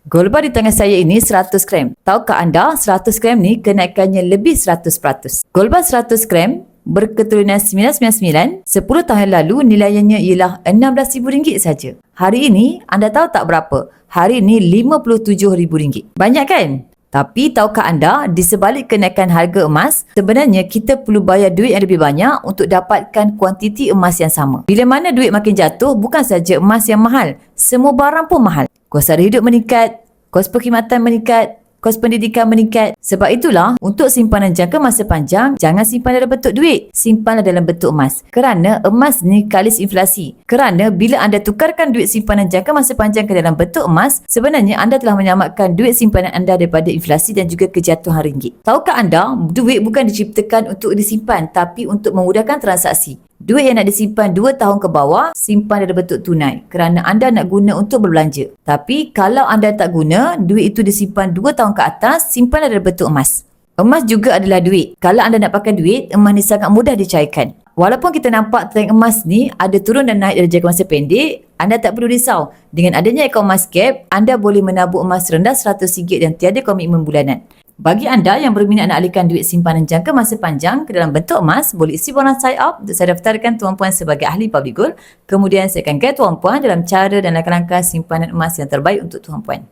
Gold bar di tangan saya ini 100 gram. Tahukah anda 100 gram ni kenaikannya lebih 100%. Gold bar 100 gram berketurunan 999, 10 tahun lalu nilainya ialah RM16,000 saja. Hari ini anda tahu tak berapa? Hari ini RM57,000. Banyak kan? Tapi tahukah anda, di sebalik kenaikan harga emas, sebenarnya kita perlu bayar duit yang lebih banyak untuk dapatkan kuantiti emas yang sama. Bila mana duit makin jatuh, bukan saja emas yang mahal, semua barang pun mahal. Kos sara hidup meningkat, kos perkhidmatan meningkat, kos pendidikan meningkat. Sebab itulah, untuk simpanan jangka masa panjang, jangan simpan dalam bentuk duit. Simpanlah dalam bentuk emas. Kerana emas ni kalis inflasi. Kerana bila anda tukarkan duit simpanan jangka masa panjang ke dalam bentuk emas, sebenarnya anda telah menyelamatkan duit simpanan anda daripada inflasi dan juga kejatuhan ringgit. Tahukah anda, duit bukan diciptakan untuk disimpan, tapi untuk memudahkan transaksi. Duit yang nak disimpan 2 tahun ke bawah, simpan dalam bentuk tunai kerana anda nak guna untuk berbelanja. Tapi kalau anda tak guna, duit itu disimpan 2 tahun ke atas, simpanlah dalam bentuk emas. Emas juga adalah duit. Kalau anda nak pakai duit, emas ni sangat mudah dicairkan. Walaupun kita nampak trend emas ni ada turun dan naik dari jangka masa pendek, anda tak perlu risau. Dengan adanya akaun emas Gap, anda boleh menabung emas rendah RM100 dan tiada komitmen bulanan. Bagi anda yang berminat nak alihkan duit simpanan jangka masa panjang ke dalam bentuk emas, boleh isi borang sign up untuk saya daftarkan Tuan Puan sebagai ahli public gold. Kemudian saya akan guide Tuan Puan dalam cara dan langkah-langkah simpanan emas yang terbaik untuk Tuan Puan.